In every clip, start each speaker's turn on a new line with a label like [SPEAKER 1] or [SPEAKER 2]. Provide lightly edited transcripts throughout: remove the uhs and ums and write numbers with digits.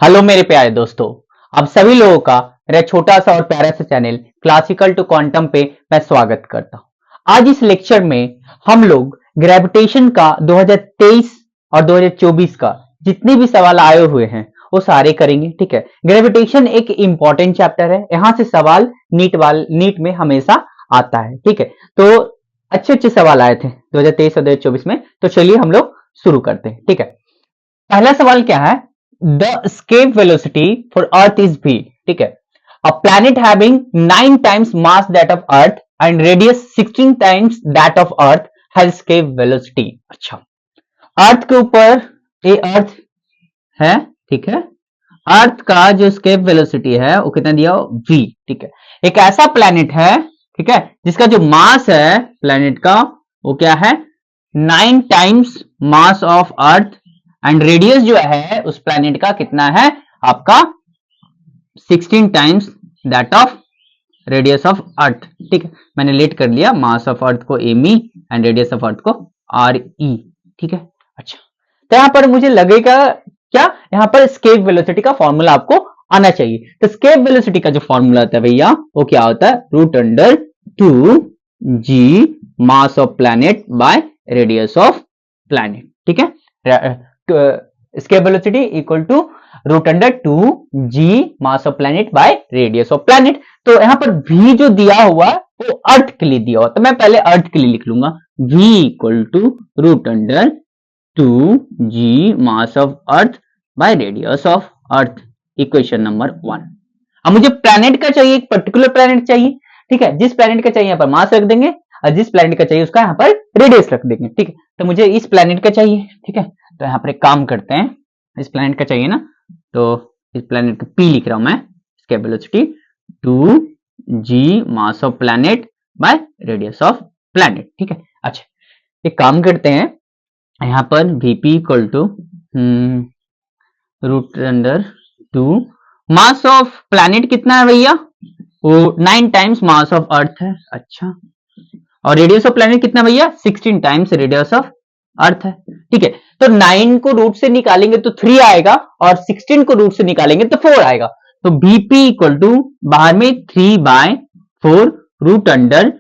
[SPEAKER 1] Hello मेरे प्यारे दोस्तों, आप सभी लोगों का मेरा छोटा सा और प्यारा सा चैनल क्लासिकल टू क्वांटम पे मैं स्वागत करता हूं। आज इस लेक्चर में हम लोग ग्रेविटेशन का 2023 और 2024 का जितने भी सवाल आए हुए हैं वो सारे करेंगे। ठीक है, ग्रेविटेशन एक इंपॉर्टेंट चैप्टर है, यहाँ से सवाल नीट में हमेशा आता है। ठीक है, तो अच्छे अच्छे सवाल आए थे 2023 और 2024 में, तो चलिए हम लोग शुरू करते हैं। ठीक है, पहला सवाल क्या है? The escape velocity for earth is v। ठीक है, a planet having 9 times mass that of earth and radius 16 times that of earth has escape velocity। अच्छा, अर्थ के ऊपर ये अर्थ है। ठीक है, अर्थ का जो escape velocity है वो कितना दिया? v। ठीक है, एक ऐसा प्लेनेट है, ठीक है, जिसका जो मास है प्लेनेट का वो क्या है? 9 times mass of earth and radius जो है उस प्लैनेट का कितना है? आपका 16 times that of radius of earth. ठीक है, मैंने लेट कर लिया, मास ऑफ अर्थ को M and radius of earth को आर ई। ठीक है, अच्छा, तो यहां पर मुझे लगेगा क्या, यहां पर स्केप वेलोसिटी का फॉर्मूला आपको आना चाहिए। तो स्केप वेलोसिटी का जो फॉर्मूला होता है भैया वो क्या होता है? Root under 2 G mass of planet by radius of planet. ठीक है, escape velocity equal to root under 2 G mass of planet by radius of planet. तो यहां पर v जो दिया हुआ वो अर्थ के लिए दिया हुआ, तो मैं पहले अर्थ के लिए लिख लूंगा v equal to root under 2 G mass of earth by radius of earth, equation number 1। अब मुझे प्लैनेट का चाहिए, एक पर्टिकुलर प्लैनेट चाहिए। ठीक है, जिस प्लैनेट का चाहिए यहां पर मास रख देंगे और जिस प्लैनेट का चाहिए उसका यहां पर रेडियस रख देंगे। ठीक है, तो मुझे इस प्लैनेट का चाहिए। ठीक है, तो यहां पर एक काम करते हैं, इस प्लैनेट का चाहिए ना, तो इस प्लैनेट का पी लिख रहा हूं मैं, इसके velocity 2 G mass of planet by radius of planet. ठीक है, अच्छा, एक काम करते हैं, यहां पर vp equal to root under 2 mass of planet कितना है भैया? वो 9 टाइम्स मास ऑफ अर्थ है। अच्छा, और रेडियस ऑफ प्लैनेट कितना भैया? 16 टाइम्स रेडियस ऑफ अर्थ है। ठीक है, तो 9 को रूट से निकालेंगे तो 3 आएगा और 16 को रूट से निकालेंगे तो 4 आएगा। तो बीपी इक्वल टू बाहर में 3 by 4 root under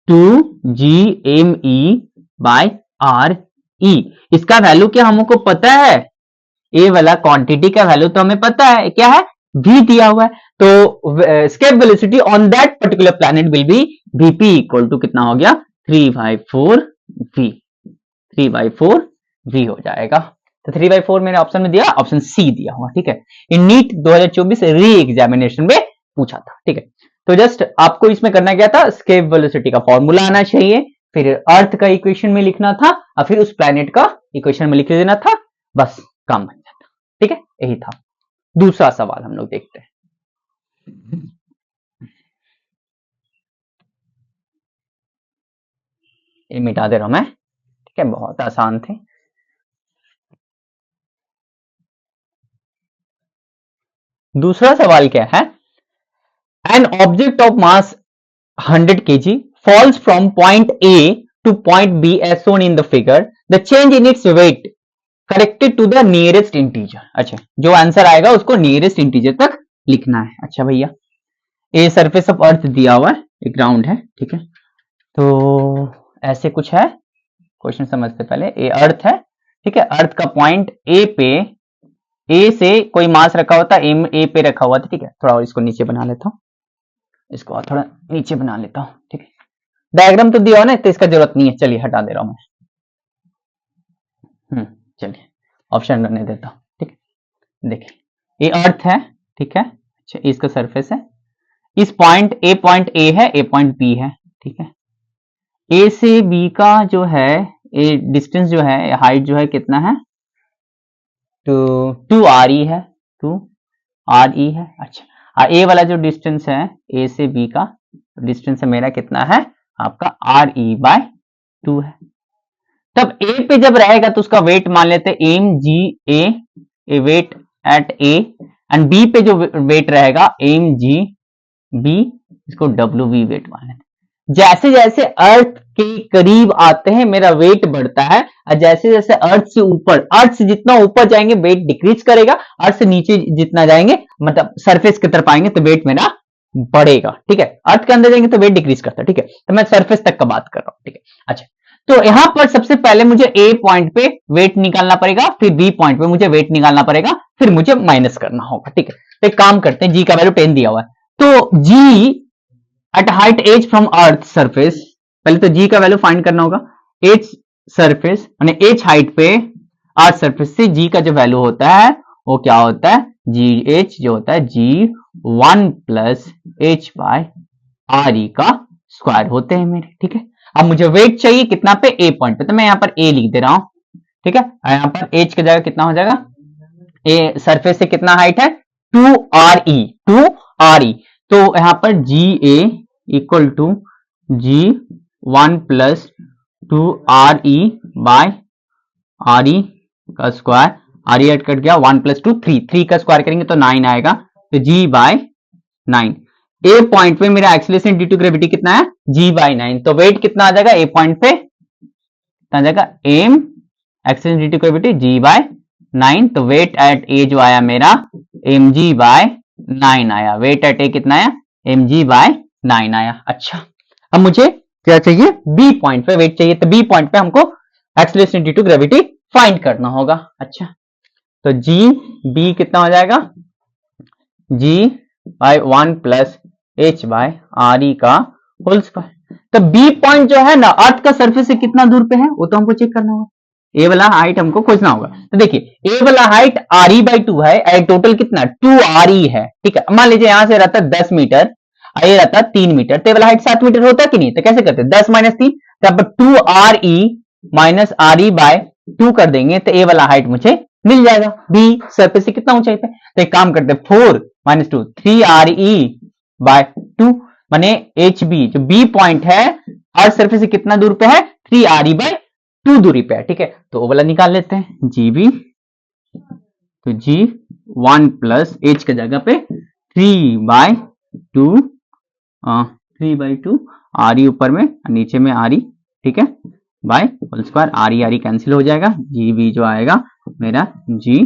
[SPEAKER 1] 2 G M E by R E. इसका वैल्यू क्या हमको पता है? ए वाला क्वांटिटी का वैल्यू तो हमें पता है, क्या है? v दिया हुआ है। तो escape velocity on that particular planet will be vp equal to कितना हो गया? 3/4 v। 3/4 v हो जाएगा। तो 3/4 मैंने ऑप्शन में दिया, ऑप्शन सी दिया हुआ। ठीक है, इन नीट 2024 री एग्जामिनेशन में पूछा था। ठीक है, तो जस्ट आपको इसमें करना क्या था? escape velocity का फॉर्मूला आना चाहिए, फिर अर्थ का इक्वेशन में लिखना था और फिर उस प्लैनेट का इक्वेशन में लिख देना था, बस काम बन जाता। ठीक है, यही था। दूसरा सवाल हम लोग देखते हैं। ये मिटा दे रहा हूं मैं। ठीक है, बहुत आसान थे। दूसरा सवाल क्या है? An object of mass 100 kg falls from point A to point B as shown in the figure. The change in its weight corrected to the nearest integer. अच्छा, जो आंसर आएगा उसको नियरेस्ट इंटीजर तक लिखना है। अच्छा भैया, ए सरफेस ऑफ अर्थ दिया हुआ है, एक ग्राउंड है। ठीक है, तो ऐसे कुछ है, क्वेश्चन समझते पहले। ए अर्थ है, ठीक है, अर्थ का पॉइंट ए पे, ए से कोई मास रखा होता है, एम ए पे रखा हुआ था। ठीक है, थोड़ा और इसको नीचे बना लेता हूँ, इसको और थोड़ा नीचे बना लेता हूँ। ठीक है, डायग्राम तो दिया हो ना, तो इसका जरूरत नहीं है, चलिए हटा दे रहा हूं मैं। चलिए ऑप्शन रहने देता हूं। ठीक है, देखिए ये अर्थ है। ठीक है, अच्छा, इसका सरफेस है, इस पॉइंट ए है, ए पॉइंट बी है। ठीक है, ए से बी का जो है ये डिस्टेंस जो है, हाइट जो है कितना है? तो 2 है, 2 है। अच्छा, ए वाला जो डिस्टेंस है, ए से बी का डिस्टेंस है मेरा कितना है? आपका RE/2 है। तब ए पे जब रहेगा तो उसका वेट मान लेते हैं M G A weight at A, and B पे जो वेट रहेगा एम जी बी, इसको डब्ल्यू बी वेट मान लेते हैं। जैसे जैसे अर्थ के करीब आते हैं मेरा वेट बढ़ता है, और जैसे जैसे अर्थ से ऊपर, अर्थ से जितना ऊपर जाएंगे वेट डिक्रीज करेगा, अर्थ से नीचे जितना जाएंगे मतलब सरफेस की तरफ आएंगे तो वेट मेरा बढ़ेगा। ठीक है, अर्थ के अंदर जाएंगे तो वेट डिक्रीज करता है। ठीक है, तो मैं सरफेस तक का बात कर रहा हूं। ठीक है, अच्छा, तो यहां पर सबसे पहले मुझे ए पॉइंट पे वेट निकालना पड़ेगा, फिर बी पॉइंट पे मुझे वेट निकालना पड़ेगा, फिर मुझे माइनस करना होगा। ठीक है, तो एक काम करते हैं, जी का वैल्यू 10 दिया हुआ है, तो G at height H from earth surface, पहले तो जी का वैल्यू फाइंड करना होगा। एच सरफेस यानी एच हाइट पे अर्थ सरफेस से जी का जो वैल्यू होता है वो क्या होता है, जी एच जो होता है G 1 plus H by R E का स्क्वायर होते हैं मेरे। ठीक है, अब मुझे वेट चाहिए कितना पे, ए पॉइंट पे, तो मैं यहां पर ए लिख दे रहा हूं। ठीक है, यहां पर एच की जगह कितना हो जाएगा, ए सरफेस से कितना हाइट है 2 आर ई, तो यहां पर G A equal to G 1 plus 2 R E by R E का स्क्वायर, आर ई कट गया, 1 प्लस 2 3 का स्क्वायर करेंगे तो 9 आएगा, तो जी बाय 9। ए पॉइंट पे मेरा एक्सीलरेशन ड्यू टू ग्रेविटी कितना है, जी बाय 9, तो वेट कितना आ जाएगा ए पॉइंट पे, कितना आ जाएगा M acceleration due to gravity G by 9, तो वेट एट ए जो आया मेरा एम जी बाय 9 आया, वेट एट ए कितना आया एम जी बाय 9 आया। अच्छा, अब मुझे क्या चाहिए, बी पॉइंट पे वेट चाहिए, तो बी पॉइंट पे हमको acceleration due to gravity find करना होगा। अच्छा, तो जी बी कितना हो जाएगा, G by 1 plus H by R E का होल स्क्वायर। तो बी पॉइंट जो है ना अर्थ का सरफेस से कितना दूर पे है वो तो हमको चेक करना होगा, ए वाला हाइट हमको खोजना होगा। तो देखिए ए वाला हाइट आर ई बाई 2 है, टोटल कितना 2 आर ई है। ठीक है, मान लीजिए यहां से रहता 10 मीटर, ये रहता 3 मीटर, तो ये वाला हाइट 7 मीटर होता कि नहीं, तो कैसे करते 10 माइनस 3, तब 2 R E minus are E bye 2 कर देंगे तो ए वाला हाइट मुझे मिल जाएगा, बी सरफेस से कितना ऊंचाई पे। तो एक काम करते 4 माइनस 2 3 आर ई बाय 2, माने एच बी जो बी पॉइंट है अर्थ सरफेस से कितना दूर पे है 3 आर ई बाय 2 दूरी पे है। ठीक है, तो वो वाला निकाल लेते हैं, जी बी, तो जी 1 प्लस एच के जगह पे 3 बाय 2, 3/2 आर ई ऊपर में नीचे में आर ई, ठीक है, by whole square, R E cancel हो जाएगा, जी बी जो आएगा मेरा जी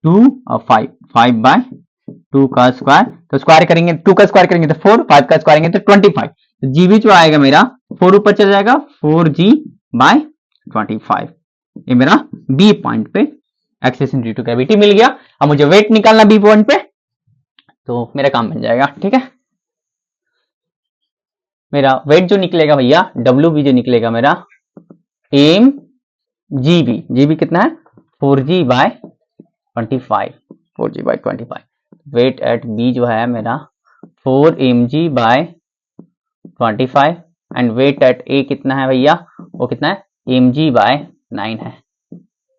[SPEAKER 1] 2 और 5 बाय 2 का स्क्वायर, तो स्क्वायर करेंगे 2 का स्क्वायर करेंगे तो 4, 5 का स्क्वायर करेंगे तो 25, तो जी बी जो आएगा मेरा 4 ऊपर चल जाएगा 4g बाय 25, ये मेरा बी पॉइंट पे एक्सेलेरेशन ड्यू टू ग्रेविटी मिल गया। अब मुझे वेट निकालना बी पॉइंट पे, तो मेरा काम बन जाएगा। ठीक है, मेरा वेट जो निकलेगा भैया डब्ल्यू बी जो निकलेगा मेरा एम जी बी कितना है 4g by 25, 4g by 25, weight at B जो है मेरा 4 mg by 25, and weight at A कितना है भैया, वो कितना है mg बाय 9 है,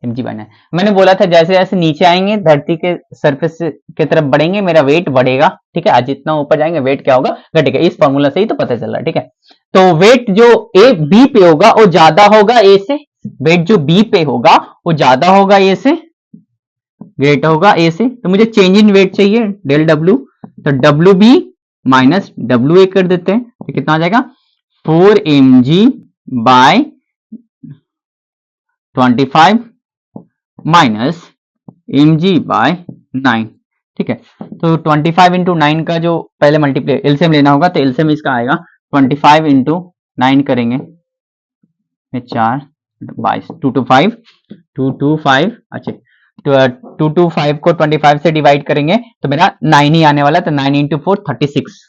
[SPEAKER 1] mg बाय 9। मैंने बोला था जैसे जैसे नीचे आएंगे धरती के सरफेस की तरफ बढ़ेंगे मेरा वेट बढ़ेगा। ठीक है, आज जितना ऊपर जाएंगे वेट क्या होगा घटेगा, इस फॉर्मूला से ही तो पता चल रहा है। ठीक है, तो वेट जो ए बी पे होगा वो ज्यादा होगा ए से, वेट जो बी पे होगा वो ज्यादा होगा ए से, ग्रेटर होगा ए से, तो मुझे चेंज इन वेट चाहिए डेल डब्ल्यू, तो W B minus W A कर देते हैं, तो कितना आ जाएगा 4 mg by 25 minus mg by 9। ठीक है, तो 25 इंटू 9 का जो पहले मल्टीप्लाई एलसीएम लेना होगा, तो एलसीएम इसका आएगा 25 इंटू 9 करेंगे 4 22 225, अच्छा 225 को 25 से डिवाइड करेंगे तो मेरा 9 ही आने वाला है, तो 9 इंटू 4 36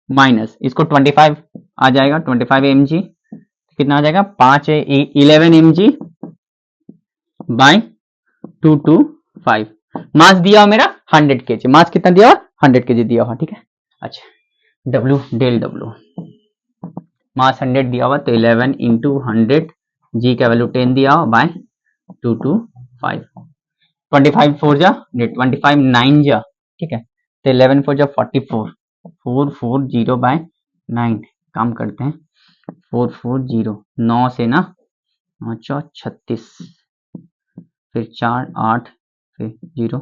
[SPEAKER 1] माइनस इसको 25 आ जाएगा 25 mg, कितना आ जाएगा 11 mg बाय 225, मास दिया हुआ मेरा 100 kg, मास कितना दिया हुआ 100 kg दिया हुआ। ठीक है, अच्छा डब्ल्यू डेल डब्ल्यू मास 100 दिया हुआ तो 11 इंटू 100, जी का वैल्यू 10 दिया हुआ बाय 225, 25 4 जा 25 9 जा, ठीक है, तो 11 4 जा 44, 440 बाय 9, काम करते हैं 440 9 से ना 9 36, फिर 4 8, फिर 0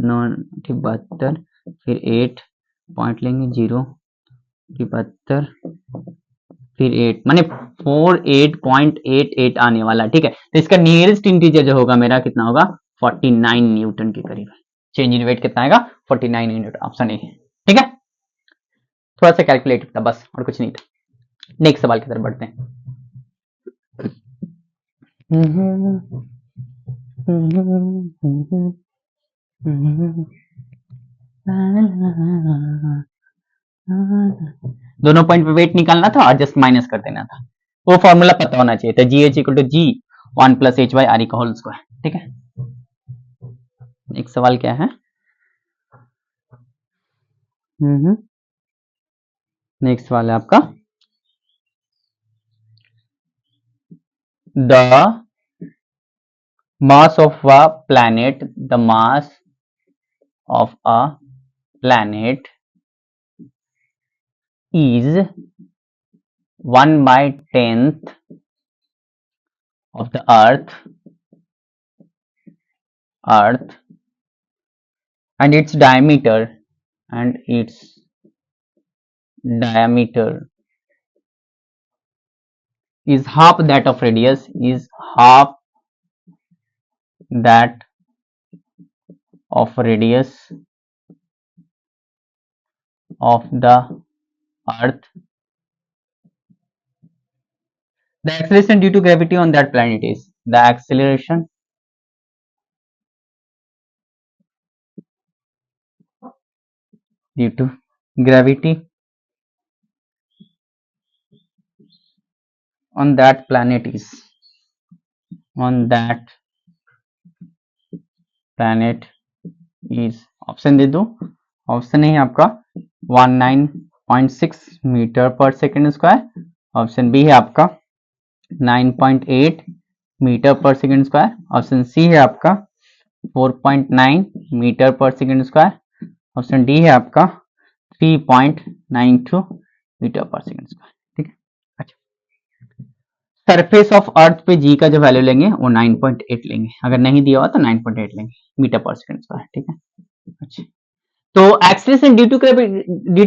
[SPEAKER 1] 9 72, फिर 8 पॉइंट लेंगे 0 72 फिर 8 माने 48.88 आने वाला। ठीक है, तो इसका नियरेस्ट इंटीजर जो होगा मेरा कितना होगा 49 न्यूटन के करीब। चेंज इन वेट कितना आएगा 49 न्यूटन, ऑप्शन ए। ठीक है, थोड़ा सा कैलकुलेट था बस और कुछ नहीं था। नेक्स्ट सवाल की तरफ बढ़ते हैं। दोनों पॉइंट पे वेट निकालना था और जस्ट माइनस कर देना था। वो फॉर्मूला पता होना चाहिए था, G H equal to G 1 plus H by R का होल स्क्वायर। ठीक है, एक सवाल क्या है, नेक्स्ट सवाल है आपका, the mass of a planet, the mass of a planet is 1/10th of the earth and its diameter is half that of radius of the earth. The acceleration due to gravity on that planet is the acceleration due to gravity on that planet is option दे दो। Option है आपका 19.6 metre पर second square, option B है आपका 9.8 metre पर second square, option C है आपका 4.9 मीटर पर सेकेंड स्क्वायर, ऑप्शन डी है आपका 3.92 मीटर पर सेकेंड स्क्वायर। ठीक है, अच्छा, सरफेस ऑफ अर्थ पे जी का जो वैल्यू लेंगे वो 9.8 लेंगे, अगर नहीं दिया हुआ तो 9.8 लेंगे मीटर पर सेकेंड स्क्वायर। ठीक है, अच्छा, तो एक्सीलरेशन ड्यू टू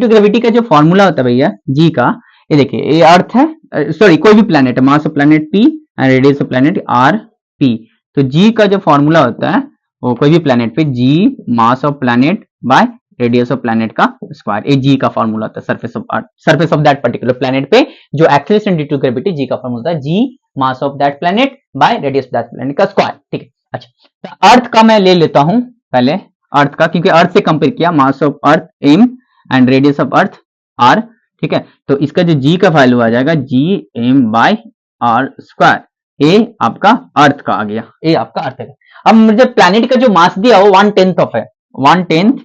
[SPEAKER 1] ग्रेविटी का जो फॉर्मूला होता है भैया जी का, ये देखिए, ये अर्थ है, सॉरी कोई भी प्लेनेट है, मास of planet P and radius of planet R P. तो जी का जो फॉर्मूला होता है वो कोई भी प्लेनेट पे G mass of planet by radius of planet का स्क्वायर, ये जी का फॉर्मूला होता है surface of earth, surface of that particular planet पे जो acceleration due to gravity G का फॉर्मूला होता है G mass of that planet by radius of that planet का स्क्वायर। ठीक है, अच्छा, तो अर्थ का मैं ले लेता हूं पहले, अर्थ का, क्योंकि अर्थ से कंपेयर किया, mass of earth M and radius of earth R. ठीक है, तो इसका जो जी का वैल्यू आ जाएगा G M by are square, ए आपका अर्थ का आ गया, ए आपका अर्थ का। अब मुझे प्लैनेट का जो मास दिया वो 1/10 ऑफ है, 1/10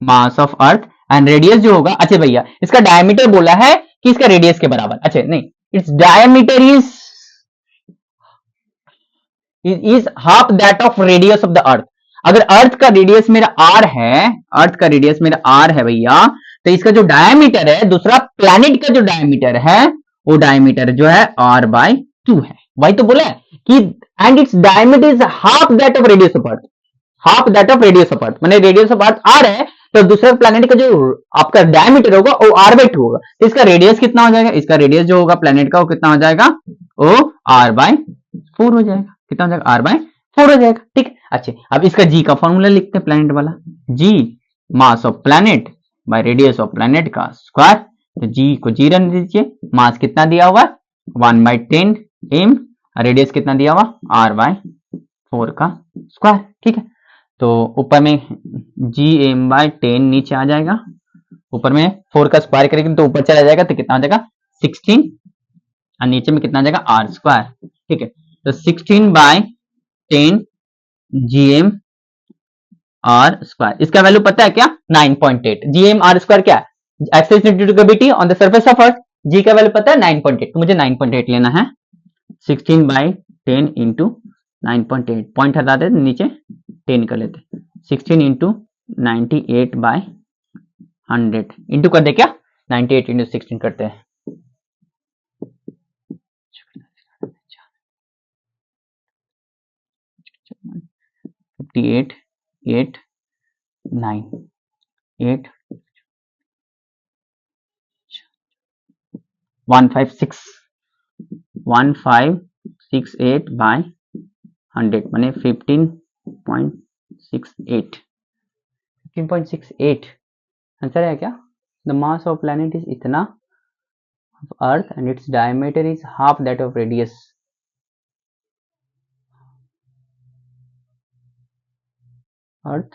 [SPEAKER 1] मास ऑफ अर्थ एंड रेडियस जो होगा, अच्छा भैया इसका डायमीटर बोला है कि इसका रेडियस के बराबर, अच्छा नहीं, it's diameter is half that of radius of the अर्थ। अगर अर्थ का रेडियस मेरा आर है, अर्थ का रेडियस मेरा आर है भैया, तो इसका जो डायमीटर है, दूसरा प्लैनेट का जो डायमीटर है, वो डायमीटर जो है आर बाय 2 है। वही तो बोला है कि and its diameter is half that of radius of earth, half that of radius of अर्थ, माने रेडियस ऑफ अर्थ आर है, तो दूसरे प्लैनेट का जो आपका डायमीटर होगा वो आर बाय 2 होगा, तो इसका रेडियस कितना हो जाएगा, इसका रेडियस जो होगा प्लैनेट का वो कितना हो जाएगा, वो आर बाय 4 हो जाएगा, कितना हो जाएगा आर बाय 4 हो जाएगा। ठीक, अच्छा, अब इसका जी का फॉर्मूला लिखते हैं प्लैनेट वाला, G mass of planet by radius of planet का स्क्वायर, तो जी को जी रन दीजिए, मास कितना दिया हुआ 1/10 एम, रेडियस कितना दिया हुआ आर बाय 4 का स्क्वायर। ठीक है, तो ऊपर में जी एम बाय 10 नीचे आ जाएगा, ऊपर में 4 का स्क्वायर करेंगे तो ऊपर चला जाएगा, तो कितना आ जाएगा 16, और नीचे में कितना आ जाएगा आर स्क्वायर। ठीक है, तो 16/10 जीएम आर स्क्वायर, इसका वैल्यू पता है क्या 9.8, जीएम आर स्क्वायर क्या है, acceleration due to gravity on the surface of earth, G का वैल्यू पता है 9.8, तो मुझे 9.8 लेना है, 16/10 इंटू 9.8, पॉइंट हटा देते नीचे 10 कर लेते, 16 इंटू 98/100 इंटू कर दे क्या, 98 इंटू 16 करते हैं, 58 8 9 8 1568 बाय 100 माने 15.68 आंसर है क्या? The mass of planet is इतना of Earth and its diameter is half that of radius. Earth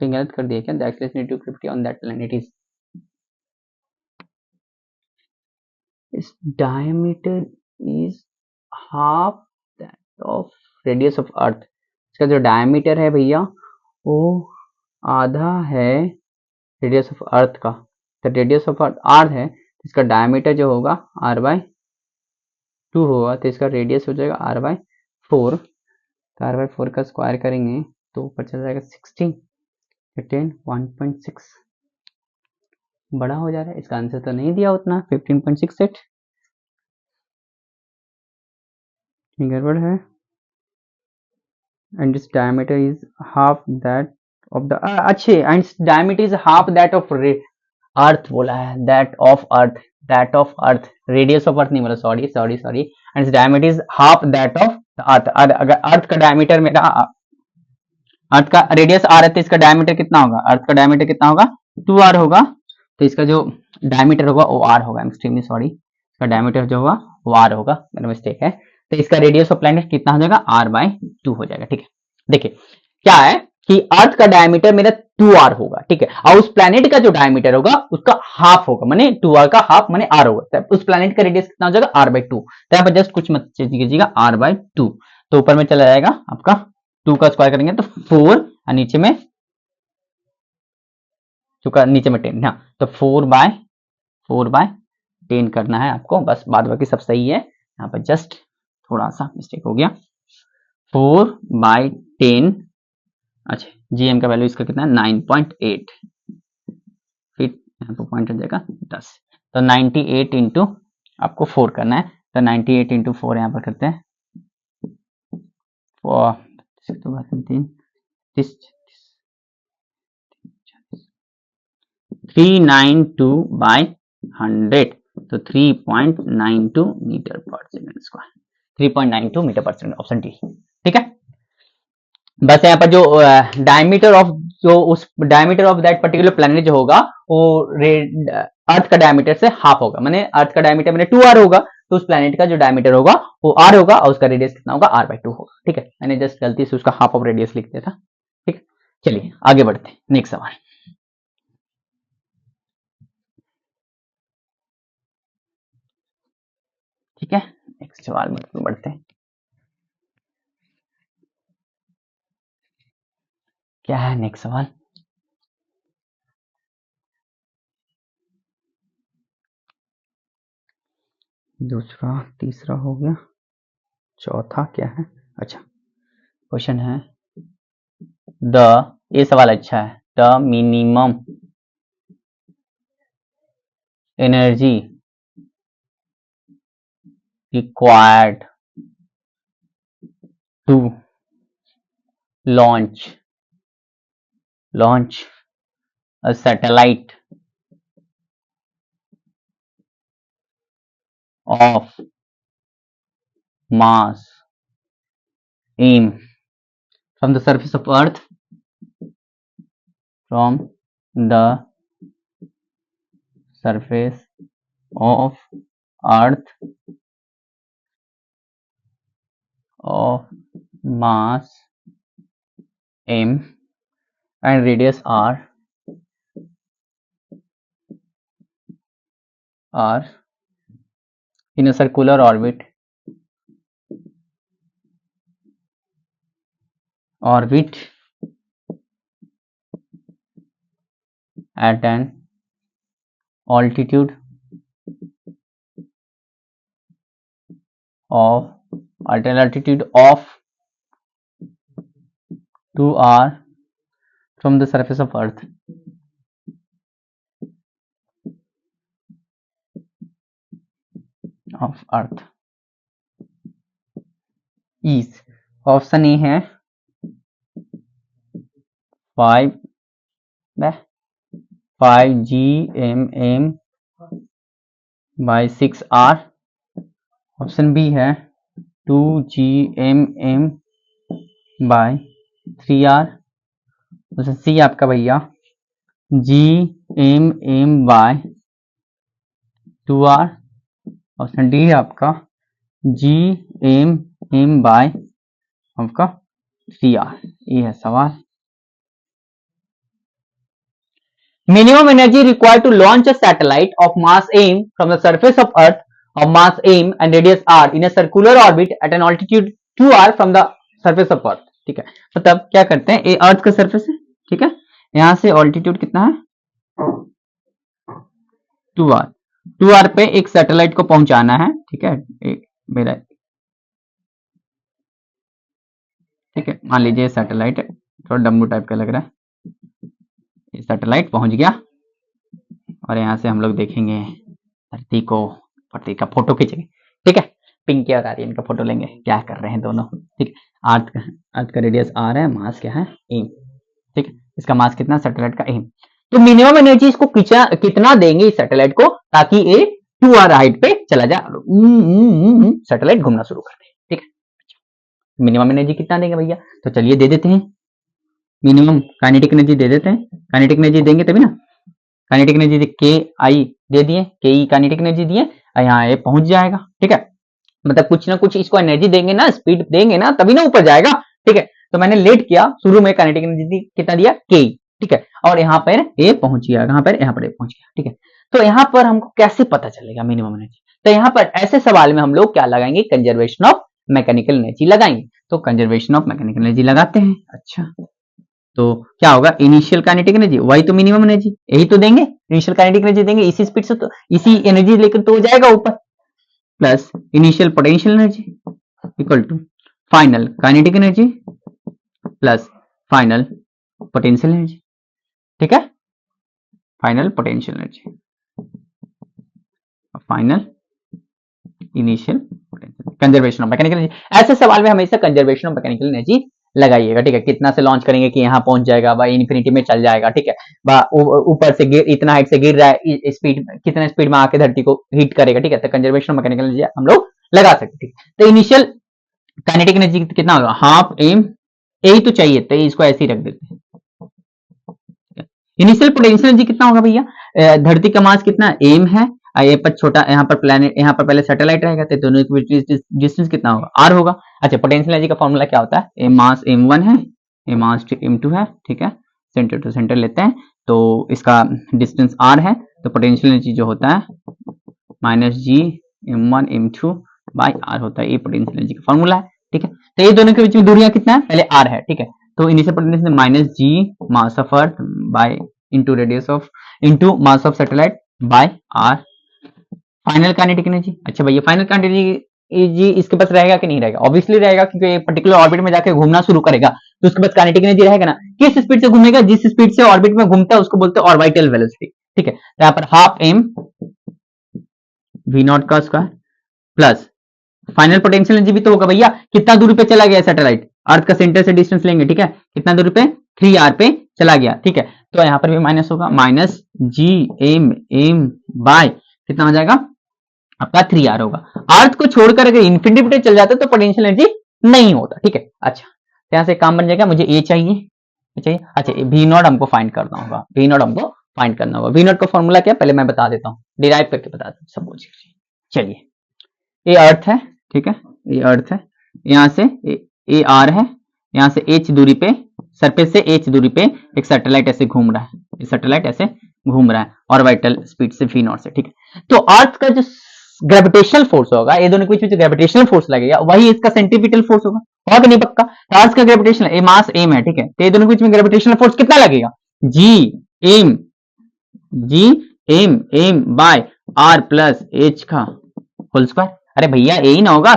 [SPEAKER 1] कहीं गलत कर दिया क्या? The acceleration of gravity on that planet is its diameter is half that of radius of Earth. इसका जो diameter है भैया वो आधा है radius of Earth का. तो radius of Earth r है, इसका diameter जो होगा r by 2 होगा, तो इसका radius हो जाएगा r by 4. तो r by 4 का स्क्वायर करेंगे तो ऊपर चला जाएगा 16, 1.6 बड़ा हो जा रहा है. इसका आंसर तो नहीं दिया उतना 15.68, गड़बड़ है. And its diameter is half that of the अच्छे and its diameter is half that of earth बोला है, that of earth radius of earth नहीं बोला, sorry and its diameter is half that of earth. अगर earth का diameter मेरा अर्थ का radius are है तो इसका डायमीटर कितना होगा? अर्थ का डायमीटर कितना होगा? 2r होगा. तो इसका जो डायमीटर होगा वो r होगा. एक्सट्रीमली सॉरी, इसका डायमीटर जो होगा वो r होगा, मेरा मिस्टेक है. तो इसका रेडियस ऑफ प्लैनेट कितना हो जाएगा? r बाय 2 हो जाएगा. ठीक है, देखिए क्या है कि अर्थ का डायमीटर मेरा 2r होगा. ठीक है, और उस प्लैनेट का जो डायमीटर होगा उसका हाफ होगा, माने 2r का हाफ माने r होगा. तो उस प्लैनेट का रेडियस कितना हो जाएगा? r by 2. तो यहाँ पर जस्ट कुछ मत कीजिएगा, r बाय 2. तो ऊपर में चला जाएगा आपका 2 का स्क्वायर करेंगे तो 4 और नीचे में चुका नीचे में 10. हाँ, तो 4 बाय 10 करना है आपको, बस बाद बाकी सब सही है. यहाँ पर जस्ट थोड़ा सा मिस्टेक हो गया. 4 बाय 10, अच्छा जीएम का वैल्यू इसका कितना है? 9.8. फिर यहाँ पर पॉइंट हो जाएगा 10. तो 98 इंटू आपको 4 करना है. तो 98 इंटू 4 यहाँ पर करते हैं 392 बाय 100, तो 3.92 मीटर पर सेकंड स्क्वायर. 3.92 मीटर पर सेकंड, ऑप्शन डी. ठीक है, बस यहाँ पर जो diameter of that particular planet जो होगा वो अर्थ का डायमीटर से हाफ होगा. माने अर्थ का डायमीटर मैंने 2r होगा, तो उस प्लैनेट का जो डायमीटर होगा वो r होगा और उसका रेडियस कितना होगा? r बाय 2 होगा. ठीक है, मैंने जस्ट गलती से उसका हाफ ऑफ रेडियस लिख दिया था. ठीक है, चलिए आगे बढ़ते हैं. नेक्स्ट सवाल. ठीक है, नेक्स्ट सवाल में बढ़ते हैं. क्या है नेक्स्ट सवाल? दूसरा, तीसरा हो गया, चौथा क्या है? अच्छा, क्वेश्चन है ये सवाल अच्छा है. The minimum energy required to launch a satellite of mass m from the surface of earth of mass m and radius r in a circular orbit at an altitude of 2r from the surface of earth. is option A है 5 GMM by 6r। Option B है 2gmm bye 3r। Option C आपका भैया gmm bye 2r। Option D है आपका gmm bye आपका 3r। ये है सवाल। Minimum energy required to launch a satellite of mass m from the surface of Earth of mass m and radius r in a circular orbit at an altitude 2r from the surface of Earth। ठीक है, मतलब क्या करते हैं, ये अर्थ का surface है, ठीक है, यहां से ऑल्टीट्यूड कितना है 2r। 2r पे एक सैटेलाइट को पहुंचाना है, ठीक है, मेरा ठीक है, मान लीजिए सैटेलाइट है, थोड़ा डम्बू टाइप का लग रहा है, ये सैटेलाइट पहुंच गया और यहाँ से हम लोग देखेंगे धरती को, धरती का फोटो खींचेंगे, ठीक है, पिंकी और आर्यन का फोटो लेंगे, क्या कर रहे हैं दोनों, ठीक है। अर्थ का रेडियस आर है, मास क्या है एम, ठीक है, इसका मास कितना सैटेलाइट का एम। तो मिनिमम एनर्जी इसको कितना देंगे इस सैटेलाइट को ताकि ये 2r हाइट पे चला जाए, सैटेलाइट घूमना शुरू कर दे, ठीक है। मिनिमम एनर्जी कितना देंगे भैया, तो चलिए दे देते हैं, मिनिमम काइनेटिक एनर्जी दे देते हैं, काइनेटिक एनर्जी देंगे तभी ना, काइनेटिक एनर्जी के आई दे दिए, के ई काइनेटिक एनर्जी दिए, यहाँ ये पहुंच जाएगा, ठीक है, मतलब कुछ ना कुछ इसको एनर्जी देंगे ना, स्पीड देंगे ना, तभी ना ऊपर जाएगा, ठीक है। तो मैंने लेट किया, शुरू में काइनेटिक एनर्जी कितना दिया के, ठीक है, और यहाँ पर ये पहुंच गया, कहां पर, यहाँ पर पहुंच गया, ठीक है। तो यहाँ पर हमको कैसे पता चलेगा मिनिमम एनर्जी, तो यहाँ पर ऐसे सवाल में हम लोग क्या लगाएंगे, कंजर्वेशन ऑफ मैकेनिकल एनर्जी लगाएंगे, तो कंजर्वेशन ऑफ मैकेनिकल एनर्जी लगाते हैं। अच्छा, तो क्या होगा, इनिशियल काइनेटिक एनर्जी वही तो मिनिमम एनर्जी, यही तो देंगे, इनिशियल काइनेटिक एनर्जी देंगे, इसी स्पीड से तो इसी एनर्जी लेकर तो हो जाएगा ऊपर, plus initial potential energy equal to final kinetic energy plus final potential energy, ठीक है, final potential energy, final initial conservation of mechanical energy. ऐसे सवाल में हमेशा कंजर्वेशन ऑफ मैकेनिकल एनर्जी लगाइएगा, ठीक है, कितना से लॉन्च करेंगे कि यहाँ पहुंच जाएगा, भाई इन्फिनिटी में चल जाएगा, ठीक है, ऊपर से गिर, इतना हाइट से गिर रहा है, स्पीड कितना स्पीड में आके धरती को हिट करेगा, ठीक है, तो कंजर्वेशन ऑफ मैकेनिकल एनर्जी हम लोग लगा सकते हैं। तो इनिशियल काइनेटिक एनर्जी कितना होगा, हाफ एम, यही तो चाहिए, तो इसको ऐसे ही रख देते हैं। इनिशियल पोटेंशियल एनर्जी कितना होगा भैया, धरती का मास कितना एम है, ये पर छोटा, यहाँ पर प्लेनेट, यहाँ पर पहले सैटेलाइट रहेगा, तो दोनों के बीच डिस्टेंस कितना होगा, आर होगा। अच्छा, पोटेंशियल एनर्जी का फॉर्मूला क्या होता है, ए मास m1 है, ए मास m2 है, ठीक है, सेंटर टू सेंटर लेते हैं, तो इसका डिस्टेंस r है, तो पोटेंशियल एनर्जी जो होता है minus ji m1 m2 by r होता है, ये पोटेंशियल एनर्जी का फॉर्मूला है, ठीक है। तो ये दोनों के बीच में दूरियां कितना है, पहले r है, ठीक है, तो initial potential minus G mass of earth by into radius of into mass of satellite by r final kinetic energy. अच्छा भैया, फाइनल काइनेटिक एनर्जी इसके पास रहेगा कि नहीं रहेगा, ऑब्वियसली रहेगा, क्योंकि एक पर्टिकुलर ऑर्बिट में जाके घूमना शुरू करेगा, तो उसके पास काइनेटिक एनर्जी रहेगा ना। किस स्पीड से घूमेगा, जिस स्पीड से ऑर्बिट में घूमता है उसको बोलते हैं ऑर्बिटल वेलोसिटी, ठीक है। तो यहाँ पर हाफ एम वी नॉट का square plus final potential energy भी तो होगा भैया, कितना दूरी पे चला गया सैटेलाइट, अर्थ का सेंटर से डिस्टेंस लेंगे, ठीक है, कितना दूरी पे 3r पे चला गया, ठीक है, तो यहाँ पर भी माइनस होगा, माइनस जी एम बाय कितना हो जाएगा आपका 3r होगा। अर्थ को छोड़कर अगर इन्फिनिटी पे चल जाता तो पोटेंशियल एनर्जी नहीं होता, ठीक है। अच्छा, यहाँ से काम बन जाएगा, मुझे ए चाहिए, अच्छा वी नॉट हमको फाइंड करना होगा, वी नॉट हमको फाइंड करना होगा, वी नॉट का फॉर्मूला क्या पहले मैं बता देता हूँ, डिराइव करके बता देता हूँ, सपोज चलिए, ये अर्थ है, ठीक है, ये अर्थ है, यहाँ से ए आर है, यहाँ से h दूरी पे, सरफेस से h दूरी पे एक सैटेलाइट ऐसे घूम रहा है, ये सैटेलाइट ऐसे घूम रहा है ऑर्बिटल स्पीड से v नॉट से, ठीक है। तो अर्थ का जो ग्रेविटेशनल फोर्स होगा, ये दोनों के बीच में जो ग्रेविटेशनल फोर्स लगेगा वही इसका सेंट्रीपिटल फोर्स होगा कि नहीं पक्का। तो अर्थ का ग्रेविटेशनल ए मास एम है, ठीक है, तो ये दोनों के बीच में ग्रेविटेशनल फोर्स कितना लगेगा, G M by R plus H का होल स्क्वायर। अरे भैया यही ना होगा,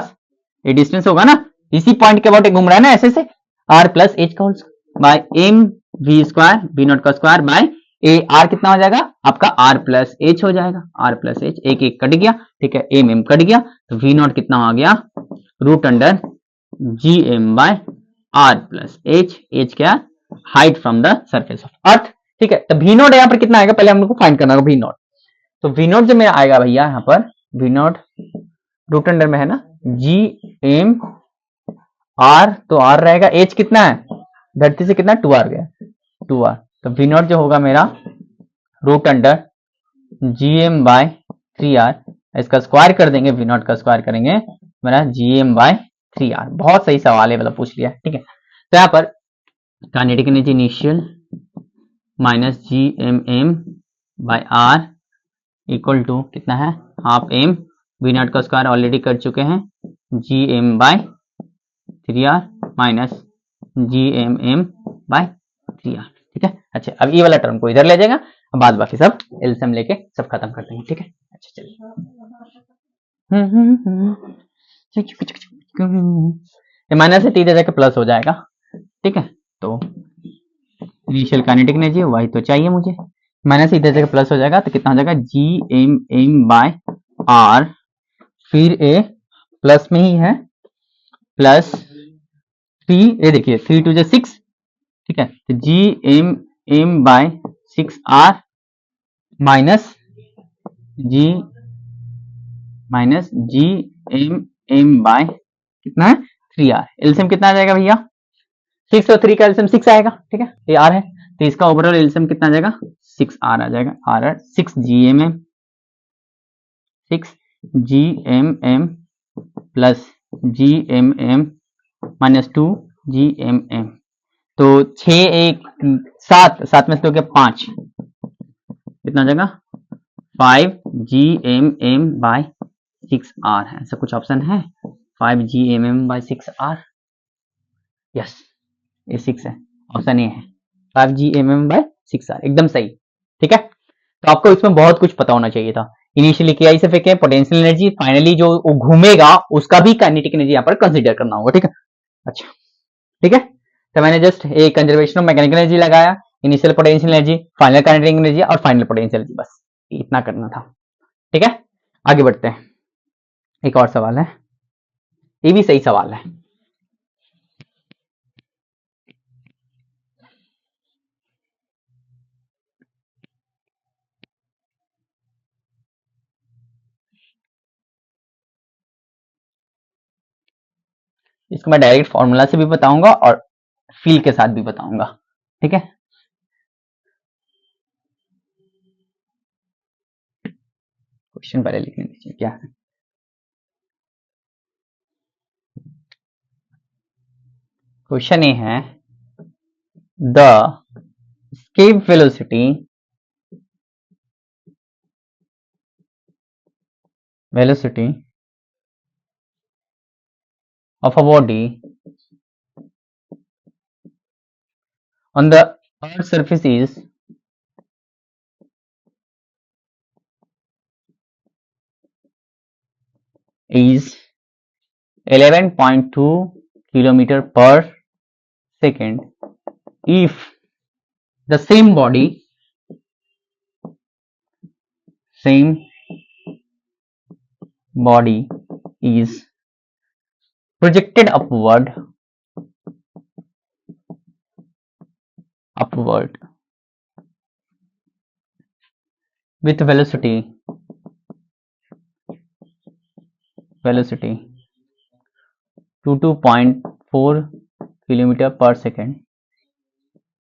[SPEAKER 1] ये डिस्टेंस होगा ना, इसी पॉइंट के अबाउट घूम रहा है ना ऐसे से, आर प्लस एच का whole square by M V square V naught का स्क्वायर बाय ए आर कितना हो जाएगा आपका आर प्लस एच हो जाएगा, आर प्लस एच एक एक कट गया, ठीक है, एम कट गया, तो वी नॉट कितना आ गया root under G M by R plus H क्या height from the surface of earth, ठीक है। तो वी नॉट यहाँ पर कितना आएगा पहले हम लोग को फाइंड करना होगा, वी नॉट तो वी नॉट जो मेरा आएगा भैया यहाँ पर वी नॉट रूट अंडर में है ना जी एम आर, तो आर रहेगा, एच कितना है धरती से कितना 2r गया 2r, तो वी नॉट जो होगा मेरा root under G M by 3r, इसका स्क्वायर कर देंगे, वी नॉट का स्क्वायर करेंगे मेरा जी एम बाय 3r। बहुत सही सवाल है, मतलब पूछ लिया, ठीक है। तो यहाँ पर kinetic energy initial minus G M M by are equal to कितना है हाफ एम, वी नॉट का स्क्वायर ऑलरेडी कर चुके हैं, G M by 3r minus G M M by 3r, ठीक है। अच्छा अब ये वाला टर्म को इधर ले जाएगा, अब बाद बाकी सब एलसीएम लेके सब खत्म कर देंगे, ठीक है। अच्छा चलिए माइनस से टी दे जाके प्लस हो जाएगा, ठीक है। तो इनिशियल काइनेटिक एनर्जी वही तो चाहिए मुझे, माइनस से इधर जाके प्लस हो जाएगा, तो कितना हो जाएगा G M M by R, फिर ए प्लस में ही है प्लस 3, ये देखिए 3 2 6, ठीक है, तो G M M by 6r minus G M M by कितना है 3r, एलसीएम कितना आ जाएगा भैया 6 और 3 का एलसीएम 6 आएगा, ठीक है, ये r है, तो इसका ओवरऑल एलसीएम कितना आ जाएगा 6r आ जाएगा, r 6 G M M plus G M M minus 2 G M M, तो 6 1 7 7 में से तो क्या 5, कितना आ जाएगा 5 G M M by 6r है, ऐसा कुछ ऑप्शन है 5 G M M by 6r, yes ये 6 है, ऑप्शन ए है 5 G M M by 6r, एकदम सही, ठीक है। तो आपको इसमें बहुत कुछ पता होना चाहिए था, इनिशियली क्या से फेंके पोटेंशियल एनर्जी, फाइनली जो घूमेगा उसका भी काइनेटिक एनर्जी यहाँ पर कंसीडर करना होगा, ठीक है। अच्छा ठीक है, तो मैंने जस्ट एक कंजर्वेशन ऑफ मैकेनिकल एनर्जी लगाया, initial potential energy, final kinetic energy और फाइनल पोटेंशियल एनर्जी, बस इतना करना था, ठीक है। आगे बढ़ते हैं, एक और सवाल है, ये भी सही सवाल है। इसको मैं डायरेक्ट फॉर्मूला से भी बताऊंगा और फील के साथ भी बताऊंगा, ठीक है। क्वेश्चन पहले लिखने दीजिए क्या है। क्वेश्चन ये है the escape velocity of a body on the earth's surface is 11.2 kilometer per second if the same body is projected upward with velocity 22.4 kilometer per second.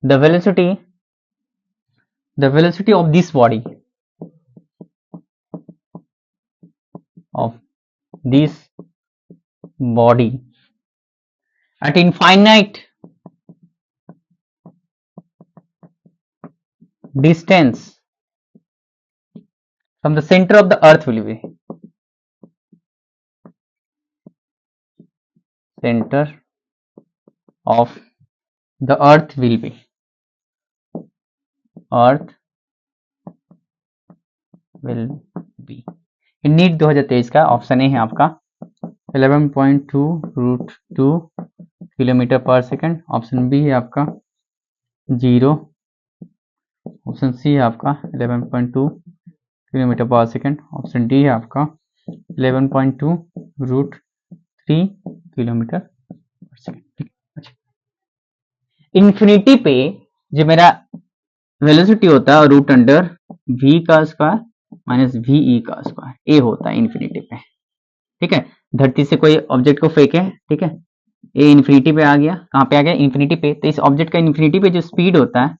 [SPEAKER 1] The velocity of this body at infinite distance from the center of the earth will be NEET 2023 का option A है आपका 11.2 root 2 kilometre पर second, option B है आपका 0, option C है आपका 11.2 kilometre पर second, option D है आपका 11.2 रूट 3 किलोमीटर पर सेकंड। अच्छा इन्फिनिटी पे जो मेरा वेलोसिटी होता है रूट अंडर वी का स्क्वायर माइनस वी ई का स्क्वायर, ए होता है इन्फिनिटी पे, ठीक है। धरती से कोई ऑब्जेक्ट को फेंके, ठीक है, ए इन्फिनिटी पे आ गया, कहाँ पे आ गया, इन्फिनिटी पे। तो इस ऑब्जेक्ट का इन्फिनिटी पे जो स्पीड होता है,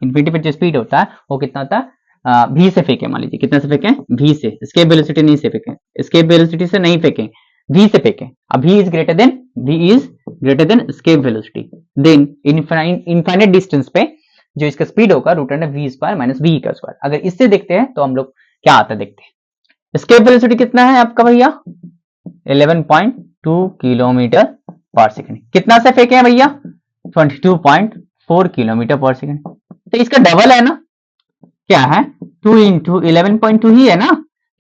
[SPEAKER 1] इन्फिनिटी पे जो स्पीड होता है वो कितना होता है, v से फेंके, मान लीजिए कितना से फेंके, v से, एस्केप वेलोसिटी नहीं से फेंके, एस्केप वेलोसिटी से नहीं फेंके, v से फेंके। अब v is greater than, v is greater than escape velocity, then infinite distance पे जो इसका स्पीड होगा root under V square minus V का स्क्वायर। अगर इससे देखते हैं तो हम लोग क्या आता है देखते हैं। एस्केप वेलोसिटी कितना है आपका भैया, 11.2 किलोमीटर पर सेकंड। कितना से फेंके हैं भैया, 22.4 किलोमीटर पर सेकंड। तो इसका डबल है ना, क्या है, 2 इंटू 11.2 ही है ना,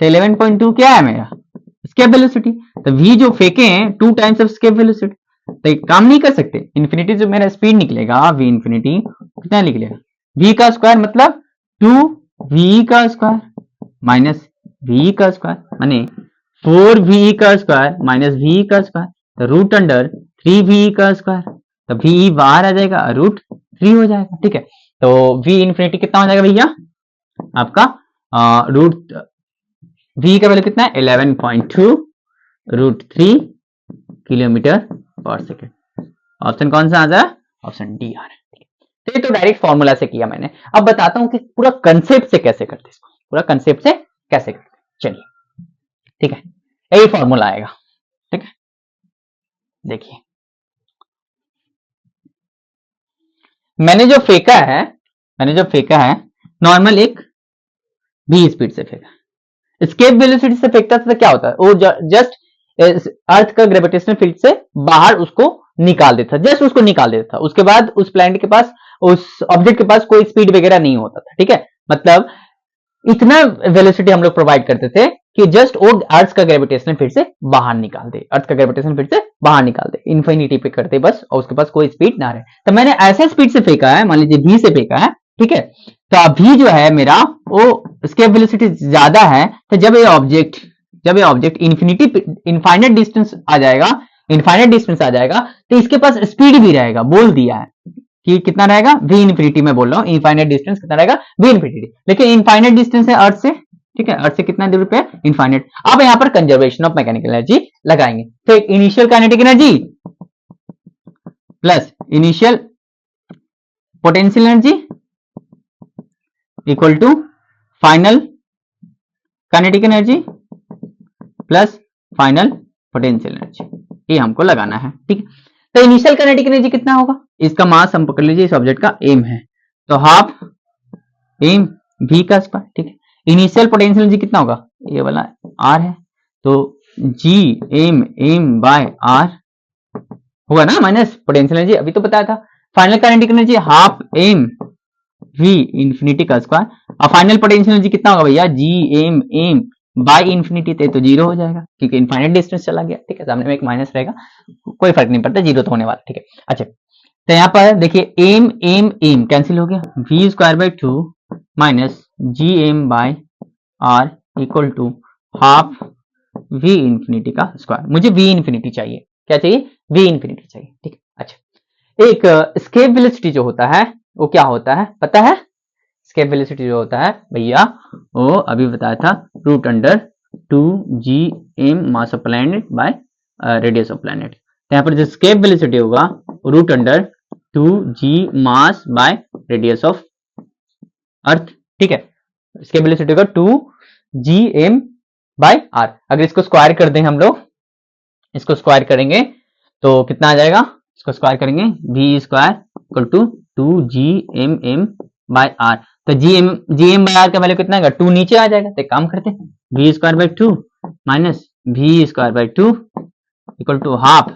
[SPEAKER 1] तो 11.2 क्या है मेरा स्केप वेलोसिटी। तो v जो फेंके हैं 2 टाइम्स ऑफ स्केप वेलोसिटी, तो एक काम नहीं कर सकते, इन्फिनिटी जो मेरा स्पीड निकलेगा v इन्फिनिटी कितना निकलेगा, v का स्क्वायर मतलब 2v का स्क्वायर माइनस v का स्क्वायर, माने 4v का स्क्वायर माइनस v का स्क्वायर, तो रूट अंडर 3v का स्क्वायर, तो v बाहर आ जाएगा, रूट 3 हो जाएगा, ठीक है। तो v इन्फिनिटी कितना हो जाएगा भैया आपका, रूट v का वैल्यू कितना है 11.2 रूट 3 किलोमीटर पर सेकेंड। ऑप्शन कौन सा आ जाए, ऑप्शन डी आ रहा है। तो ये तो डायरेक्ट फॉर्मूला से किया मैंने, अब बताता हूं कि पूरा कंसेप्ट से कैसे करते इसको, पूरा कंसेप्ट से कैसे करते, चलिए ठीक है, यही फॉर्मूला आएगा, ठीक है। देखिए मैंने जो फेंका है नॉर्मल एक v स्पीड से फेंका, एस्केप वेलोसिटी से फेंकता था तो क्या होता है, वो जस्ट अर्थ का ग्रेविटेशनल फील्ड से बाहर उसको निकाल देता, जस्ट उसको निकाल देता था। उसके बाद उस प्लैनेट के पास, उस ऑब्जेक्ट के पास कोई स्पीड वगैरह नहीं होता था, ठीक है। मतलब इतना वेलोसिटी हम लोग प्रोवाइड करते थे कि जस्ट वो अर्थ का ग्रेविटेशनल फील्ड से बाहर निकाल दे, अर्थ का ग्रेविटेशनल फील्ड से बाहर निकाल दे, इन्फिनिटी पे करते बस, और उसके पास कोई स्पीड ना रहे। तो मैंने ऐसे स्पीड से फेंका है, मान लीजिए v से फेंका है, ठीक है। तो अभी जो है मेरा वो स्केप वेलोसिटी ज्यादा है, तो जब ये ऑब्जेक्ट इनफाइनाइट डिस्टेंस आ जाएगा, तो इसके पास स्पीड भी रहेगा, बोल दिया है कि कितना रहेगा, v इन्फिनिटी में बोल रहा हूँ, इनफाइनाइट डिस्टेंस कितना रहेगा, v इन्फिनिटी। लेकिन इनफाइनाइट डिस्टेंस है अर्थ से, ठीक है, अर्थ से कितना दूर पे, इनफाइनाइट। अब यहाँ पर कंजर्वेशन ऑफ मैकेनिकल एनर्जी लगाएंगे, तो initial kinetic energy plus initial potential energy equal to final kinetic energy plus final potential energy, ये हमको लगाना है, ठीक है। तो इनिशियल काइनेटिक एनर्जी कितना होगा, इसका मास हम पकड़ लीजिए, इस ऑब्जेक्ट का एम है, तो हाफ एम v का स्क्वायर, ठीक है। इनिशियल पोटेंशियल एनर्जी कितना होगा, ये वाला r है, तो g m बाय r होगा ना, माइनस पोटेंशियल एनर्जी अभी तो बताया था। Final kinetic energy half m v infinity का स्क्वायर, और फाइनल पोटेंशियल एनर्जी कितना होगा भैया, g m बाय इन्फिनिटी, तो जीरो हो जाएगा क्योंकि इनफाइनाइट डिस्टेंस चला गया, ठीक है। सामने में एक माइनस रहेगा, कोई फर्क नहीं पड़ता, जीरो तो होने वाला, ठीक है। अच्छा तो यहाँ पर देखिए एम कैंसिल हो गया, v square by 2 minus G M by are equal to half v infinity का स्क्वायर। मुझे v इन्फिनिटी चाहिए, क्या चाहिए, v इन्फिनिटी चाहिए, ठीक है। अच्छा एक स्केप वेलोसिटी जो होता है वो क्या होता है पता है, स्केप वेलोसिटी जो होता है भैया वो अभी बताया था, root under 2gm mass of planet by radius of planet. तो यहाँ पर जो स्केप वेलोसिटी होगा root under 2g mass by radius of earth, ठीक है। स्केप वेलोसिटी होगा 2gm बाय r। अगर इसको स्क्वायर कर दें हम लोग, इसको स्क्वायर करेंगे तो कितना आ जाएगा, इसको स्क्वायर करेंगे v square equal to 2gmm by r। तो gm बाय r का वैल्यू कितना आएगा, 2 नीचे आ जाएगा, तो एक काम करते हैं v square by 2 minus v square by 2 equal to half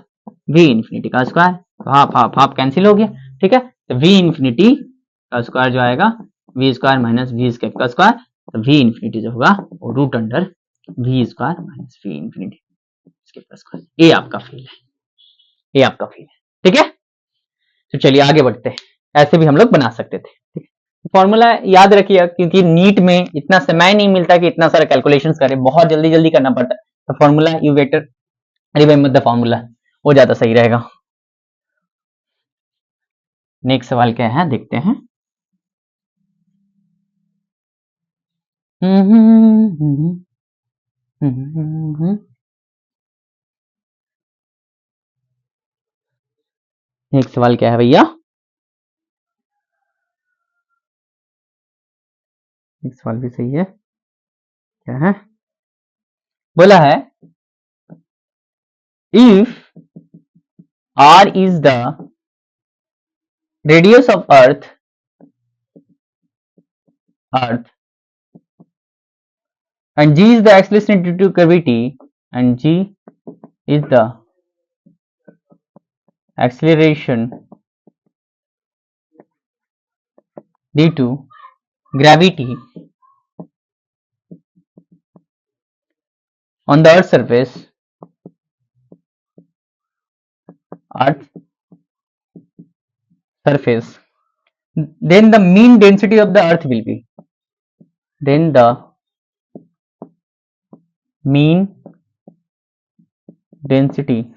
[SPEAKER 1] v infinity का स्क्वायर, तो हाफ हाफ हाफ कैंसिल हो गया, ठीक है। तो v इन्फिनिटी का स्क्वायर जो आएगा v square minus v square का स्क्वायर, तो v इन्फिनिटी जो होगा वो root under v square minus v infinity इसके स्क्वायर। ये आपका फील्ड है, ये आपका फील्ड है, ठीक है। तो चलिए आगे बढ़ते हैं, ऐसे भी हम लोग बना सकते थे, ठीक है। फॉर्मूला याद रखिए क्योंकि नीट में इतना समय नहीं मिलता कि इतना सारा कैलकुलेशंस करें, बहुत जल्दी जल्दी करना पड़ता है। तो formula you better remember the formula, वो ज्यादा सही रहेगा। नेक्स्ट सवाल क्या है देखते हैं। एक सवाल क्या है भैया? एक सवाल भी सही है, क्या है? बोला है if r is the radius of earth and g is the acceleration due to gravity and g is the acceleration due to gravity on the earth surface, then the mean density of the earth will be, then the mean density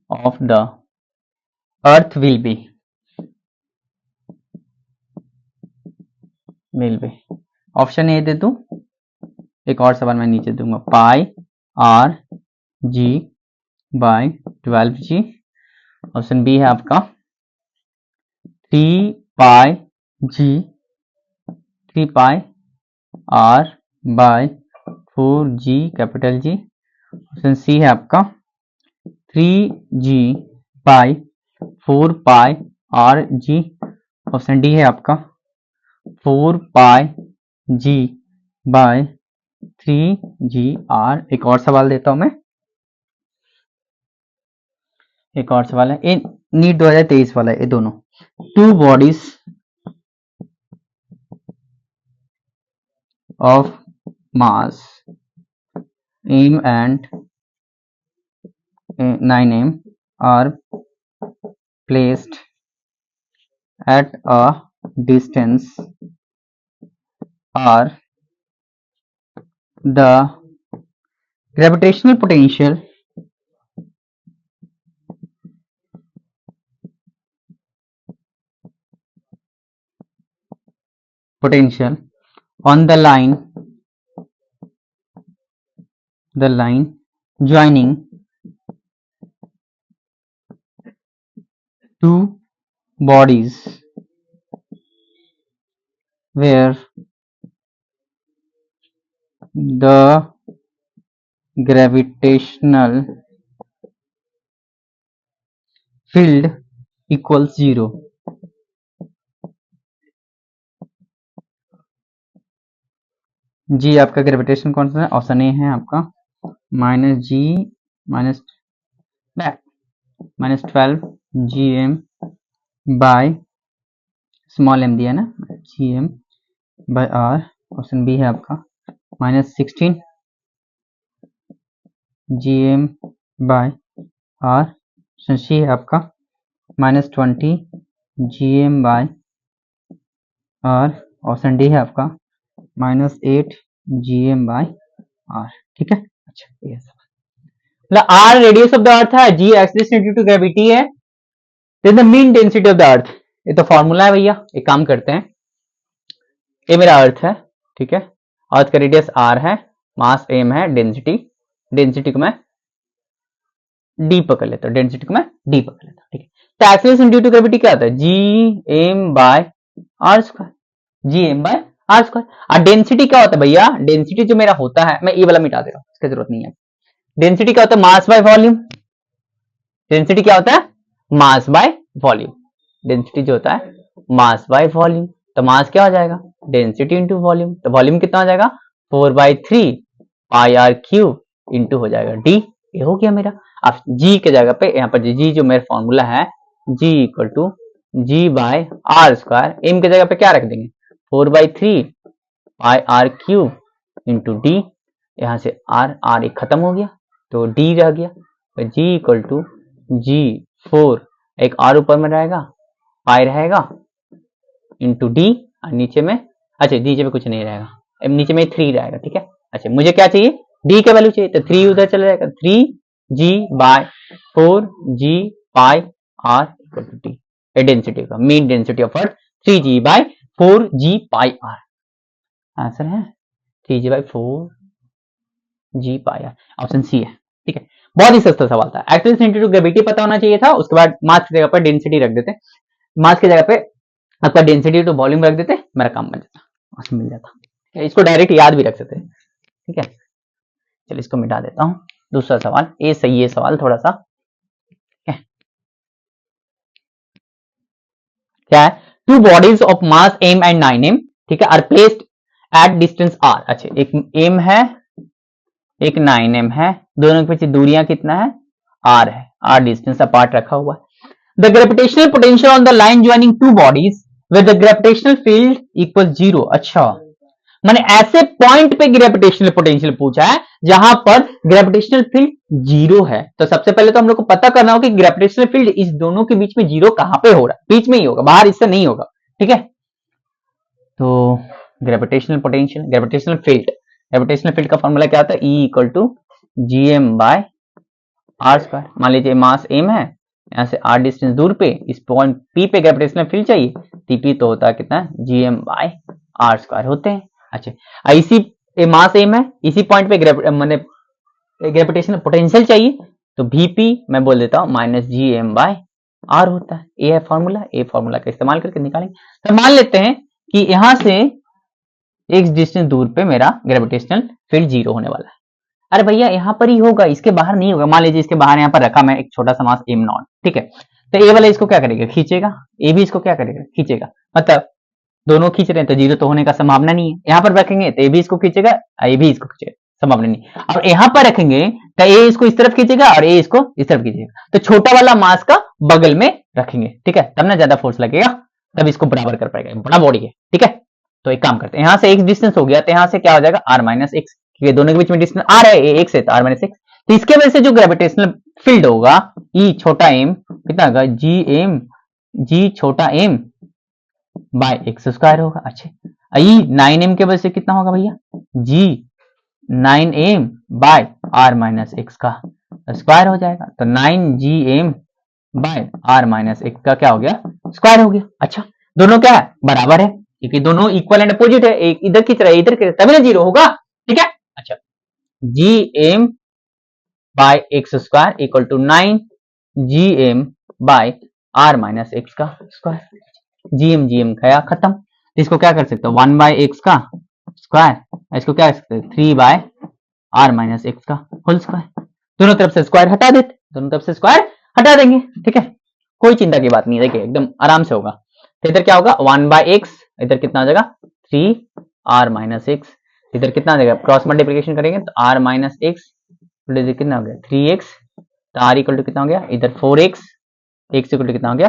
[SPEAKER 1] of the earth will be option A दे दूं, एक और सवाल मैं नीचे दूंगा, pi R G by 12g। Option B है आपका 3 pi G 3 pi R by 4g capital G. Option C है आपका 3g by 4 pi R G. Option D है आपका 4 पाई जी बाय 3g आर। एक और सवाल देता हूं मैं, एक और सवाल है, इन नीट 2023 वाला है ये दोनों। To bodies of mass m and 9m are placed at a distance r, the gravitational potential on the line joining two bodies where the gravitational field equals 0। जी आपका ग्रेविटेशन कौन सा है? ऑप्शन ए है आपका -g -12 gm by small m दिया ना, gm by r। Option B है आपका -16 gm by r। Option C है आपका -20 gm by r। Option D है आपका -8 gm बाय r। ठीक है, अच्छा ये मतलब r radius of the earth है, g acceleration due to gravity है, then the mean density of the earth. ये तो फॉर्मूला है भैया। एक काम करते हैं, ये मेरा अर्थ है, ठीक है, अर्थ का रेडियस r है, मास m है, डेंसिटी को मैं d पकड़ लेता हूं, डेंसिटी को मैं d पकड़ लेता हूं, ठीक है। तो एक्सीलरेशन ड्यू टू ग्रेविटी क्या होता है? gm by r square, gm by r square. और डेंसिटी क्या होता है भैया? डेंसिटी जो मेरा होता है, मैं ये वाला मिटा दे रहा हूं, इसकी जरूरत नहीं है। डेंसिटी क्या होता है? Mass by volume. डेंसिटी क्या होता है? Mass by volume. डेंसिटी जो होता है मास बाय वॉल्यूम, तो मास क्या हो जाएगा? Density into volume. तो वॉल्यूम कितना हो जाएगा? 4/3 पाई आर क्यूब इंटू हो जाएगा डी। ये हो गया मेरा। अब जी के जगह पे यहाँ पर जी जो मेरा फॉर्मूला है, G equal to G by are square, M के जगह पे क्या रख देंगे? 4/3 pi R cube into D. यहाँ से आर एक खत्म हो गया तो डी रह गया, तो जी इक्वल टू जी 4, एक आर ऊपर में रहेगा, पाई रहेगा इंटू डी, और नीचे में, अच्छा नीचे में कुछ नहीं रहेगा, नीचे में 3 रहेगा, ठीक है। अच्छा मुझे क्या चाहिए? डी का वैल्यू चाहिए, तो 3 उधर चला जाएगा, 3g by 4g pi R equal to D. Density का mean density of earth 3g by 4g pi R. Answer है 3g/4 जी पाया, ऑप्शन सी है। ठीक है, बहुत ही सस्ता सवाल था। एक्सेलरेशन टू ग्रेविटी पता होना चाहिए था, उसके बाद मास की जगह पर डेंसिटी रख देते, मास की जगह पे आपका डेंसिटी टू वॉल्यूम रख देते, मेरा काम बन जाता, उसमें मिल जाता। इसको डायरेक्ट याद भी रख सकते। ठीक है, चलिए इसको मिटा देता हूं। दूसरा सवाल ए सही है, सवाल थोड़ा सा क्या है, two bodies of mass m and 9m, ठीक है, are placed at distance r. अच्छा, एक एम है एक 9m है, दोनों के बीच दूरियां कितना है, आर है, आर डिस्टेंस अपार्ट रखा हुआ है। The gravitational potential on the line joining two bodies with the gravitational field equal 0। अच्छा, मैंने ऐसे पॉइंट पे ग्रेविटेशनल पोटेंशियल पूछा है जहां पर ग्रेविटेशनल फील्ड 0 है। तो सबसे पहले तो हम लोग को पता करना होगा कि ग्रेविटेशनल फील्ड इस दोनों के बीच में 0 कहां पे हो रहा है, बीच में ही होगा, बाहर इससे नहीं होगा। ठीक है, तो ग्रेविटेशनल पोटेंशियल, ग्रेविटेशनल फील्ड का फॉर्मूला क्या होता है, E इक्वल टू GM/r²। मान लीजिए मास m है, यहां से r डिस्टेंस दूर पे इस पॉइंट P पे ग्रेविटेशनल फील्ड चाहिए, Tp तो होता है कितना, GM/r² होते हैं। अच्छा, इसी मास m है, इसी पॉइंट पे मैंने ग्रेविटेशनल पोटेंशियल चाहिए, तो Vp मैं बोल देता हूं -GM/r होता है। ये है फॉर्मूला, ए फॉर्मूला का इस्तेमाल करके निकालेंगे। तो मान लेते हैं कि यहां से एक डिस्टेंस दूर पे मेरा ग्रेविटेशनल फील्ड 0 होने वाला है। अरे भैया यहाँ पर ही होगा, इसके बाहर नहीं होगा। मान लीजिए इसके बाहर यहाँ पर रखा मैं एक छोटा सा मास m0, ठीक है, तो ए वाला इसको क्या करेगा, खींचेगा, ए भी इसको क्या करेगा, खींचेगा, मतलब दोनों खींच रहे हैं तो 0 तो होने का संभावना नहीं है। यहाँ पर रखेंगे तो ए भी इसको खींचेगा, ए भी इसको खींचेगा, संभावना नहीं। और यहाँ पर रखेंगे तो ए इसको इस तरफ खींचेगा और ए इसको इस तरफ खींचेगा, तो छोटा वाला मास का बगल में रखेंगे, ठीक है, तब ना ज्यादा फोर्स लगेगा, तब इसको बराबर कर पाएगा, बड़ा बॉडी है। ठीक है, तो एक काम करते हैं, यहाँ से एक डिस्टेंस हो गया, तो यहाँ से क्या हो जाएगा r-x, क्योंकि दोनों के बीच में डिस्टेंस r है, x है, तो r-x, तो इसके वजह से जो ग्रेविटेशनल फील्ड होगा E छोटा m कितना होगा, g छोटा m बाय x² होगा। अच्छा, E 9m के वजह से कितना होगा भैया, g 9m बाय r-x का स्क्वायर हो जाएगा, तो 9gm बाय r-x का क्या हो गया, स्क्वायर हो गया। अच्छा, दोनों क्या है, बराबर है, क्योंकि दोनों इक्वल एंड अपोजिट है, एक इधर खींच रहा है इधर खींच, तभी ना 0 होगा। ठीक है, अच्छा, gm by x² equal to 9gm by r-x का स्क्वायर। gm गया खत्म, तो इसको क्या कर सकते हो, 1/x का स्क्वायर, इसको क्या कर सकते हो, 3/r-x का होल स्क्वायर। दोनों तरफ से स्क्वायर हटा देते, दोनों तरफ से स्क्वायर हटा देंगे। ठीक है, कोई चिंता की बात नहीं, देखिए एकदम आराम से होगा। तो इधर क्या होगा, 1/x, इधर कितना हो जाएगा 3r-x, इधर कितना आ जाएगा, क्रॉस मल्टीप्लिकेशन करेंगे तो r-x कितना हो गया 3x, तो r इक्वल टू कितना हो गया, इधर 4x, x इक्वल टू कितना हो गया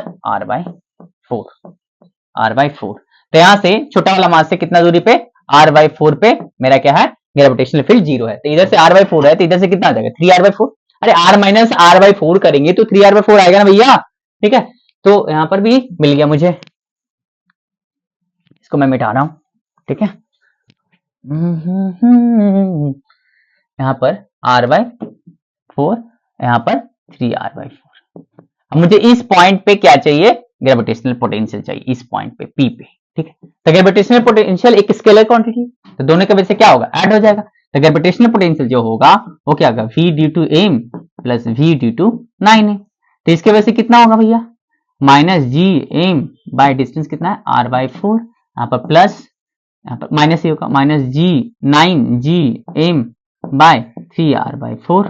[SPEAKER 1] r/4। तो यहां से छोटा वाला मास से कितना दूरी पे, r/4 पे मेरा क्या है, ग्रेविटेशनल फील्ड 0 है, तो इधर से r/4 है, तो इधर से कितना आ जाएगा 3r/4। अरे r-r/4 करेंगे तो 3r/4 आएगा ना भैया। ठीक है, तो यहां पर भी मिल गया मुझे, इसको मैं मिटा रहा हूं। ठीक है, यहां पर r/4, यहां पर 3r/4। अब मुझे इस पॉइंट पे क्या चाहिए, ग्रेविटेशनल पोटेंशियल चाहिए, इस पॉइंट पे P पे। ठीक है, तो ग्रेविटेशनल पोटेंशियल एक स्केलर क्वांटिटी, तो दोनों के वजह से क्या होगा, ऐड हो जाएगा, तो ग्रेविटेशनल पोटेंशियल जो होगा वो क्या होगा, V due to m plus V due to 9m। तो इसके वजह से कितना होगा भैया, -gm बाय डिस्टेंस कितना है r/4, यहाँ पर प्लस, यहाँ पर माइनस ही होगा, -9gm बाय 3r/4,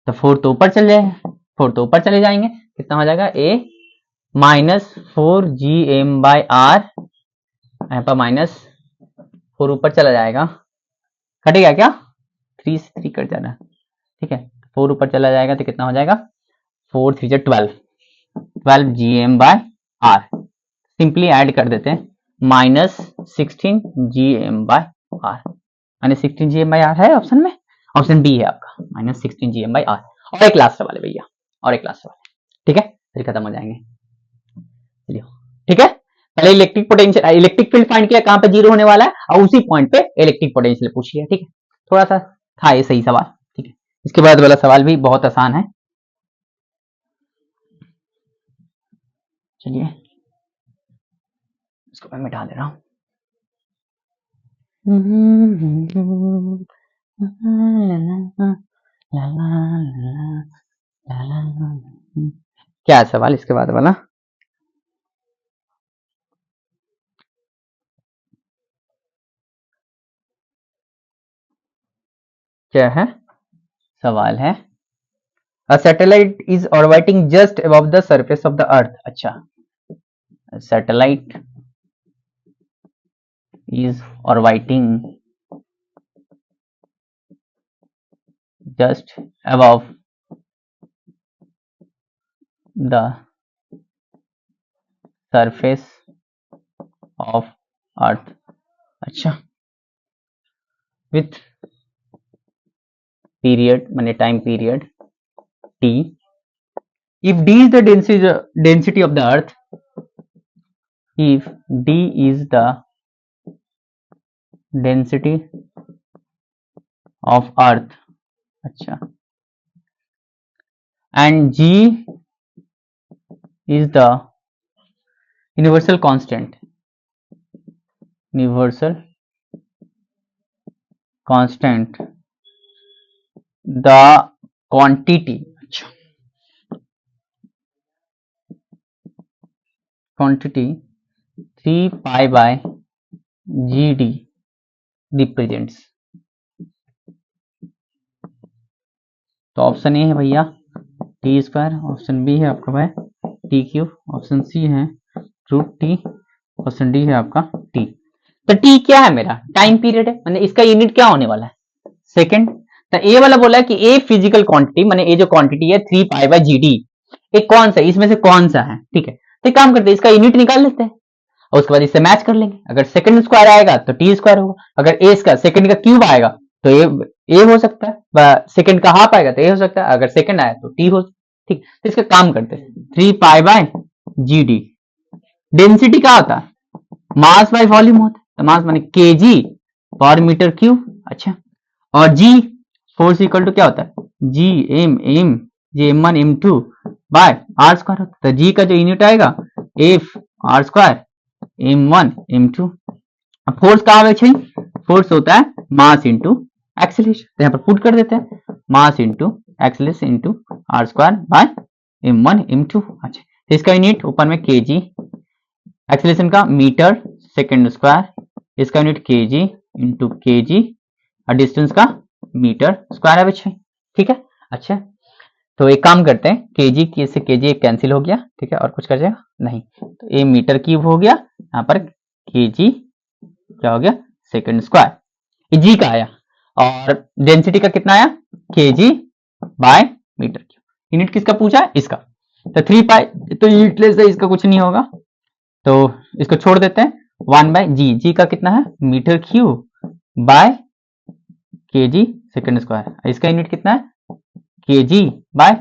[SPEAKER 1] तो 4 तो ऊपर चल जाएगा, 4 तो ऊपर चले जाएंगे, कितना हो जाएगा a -4gm/r, यहाँ पर -4 ऊपर चला जाएगा, कटेगा क्या, 3 से 3 कट जाना। ठीक है, 4 ऊपर चला जाएगा तो कितना हो जाएगा, 4 3 12gm/r, सिंपली ऐड कर देते हैं, -16gm/r, माइनस 16gm/r है ऑप्शन में, ऑप्शन बी है आपका, -16gm/r। और एक लास्ट सवाल है भैया, और एक लास्ट सवाल है, ठीक है, फिर खत्म हो जाएंगे। चलिए, ठीक है, पहले electric potential, electric field find किया कहां पे 0 होने वाला है, और उसी पॉइंट पे इलेक्ट्रिक पोटेंशियल पूछी है। ठीक है, थोड़ा सा था ये सही सवाल। ठीक है, इसके बाद वाला सवाल भी बहुत आसान है। चलिए, इसको मैं मिटा दे रहा हूं। क्या है सवाल इसके बाद वाला? क्या है सवाल है? A satellite is orbiting just above the surface of the earth. अच्छा, a satellite is orbiting just above the surface of earth. अच्छा, with period माने time period t. If d is the density of the earth, if d is the density of earth, अच्छा, and g is the universal constant, the quantity, अच्छा, quantity 3 pi by gd represents. तो option A है भैया T square, option B है आपका भाई T cube, option C है root T, option D है आपका टी। तो टी क्या है मेरा? टाइम पीरियड है, मतलब इसका यूनिट क्या होने वाला है? सेकंड। तो ए वाला बोला है कि ए फिजिकल क्वांटिटी, माने ए जो क्वांटिटी है 3 पाई बाय जी डी, एक कौन सा इसमें से कौन सा है? ठीक है, तो एक काम करते हैं, इसका यूनिट निकाल लेते हैं और उसके बाद इससे मैच कर लेंगे। अगर सेकंड स्क्वायर आएगा तो टी स्क्वायर होगा, अगर ए का सेकंड का क्यूब आएगा तो ए हो सकता है, सेकंड का हाफ आएगा तो ए हो सकता है, अगर सेकंड आया तो टी हो। ठीक, तो इसका काम करते हैं, 3 pi by G D. Density क्या होता है? मास बाय वॉल्यूम होता है, तो मास माने केजी पर मीटर क्यूब। अच्छा, और जी फोर्स इक्वल टू क्या होता है? G m G m1 m2 by are square होता है। तो जी का जो यूनिट आएगा F R square m1 m2। अब फोर्स कहाँ है? फोर्स होता है मास इंटू एक्सेलरेशन, तो यहाँ पर पुट कर देते हैं, mass into acceleration into r square by m1 m2। अच्छा, तो इसका यूनिट ऊपर में केजी, एक्सेलरेशन का मीटर सेकेंड स्क्वायर, इसका यूनिट केजी इंटू केजी, और डिस्टेंस का मीटर स्क्वायर है बच्चे। ठीक है, अच्छा, तो एक काम करते हैं, केजी की से केजी कैंसिल हो गया, ठीक है, और कुछ कर जाएगा नहीं, तो ए मीटर क्यूब हो गया, यहाँ पर केजी क्या हो गया? Second square. ये जी का आया, और डेंसिटी का कितना आया? KG by metre cube. Unit किसका पूछा है? इसका। तो 3 पाई तो यूनिटलेस है, इसका कुछ नहीं होगा, तो इसको छोड़ देते हैं। 1 बाय जी, जी का कितना है? Metre cube by kg second square, इसका यूनिट कितना है? Kg by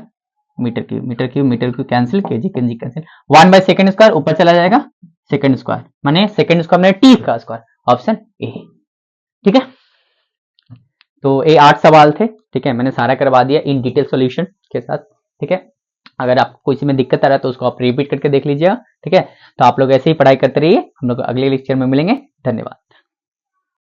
[SPEAKER 1] metre cube, metre cube metre cube cancel, kg kg cancel, 1 by second square ऊपर चला जाएगा, सेकंड स्क्वायर माने सेकंड स्क्वायर माने टी का स्क्वायर, ऑप्शन ए। ठीक है, तो ये 8 सवाल थे, ठीक है, मैंने सारा करवा दिया इन डिटेल सॉल्यूशन के साथ। ठीक है, अगर आपको इसमें दिक्कत आ रहा है तो उसको आप रिपीट करके देख लीजिएगा। ठीक है, तो आप लोग ऐसे ही पढ़ाई करते रहिए, हम लोग अगले लेक्चर में मिलेंगे। धन्यवाद।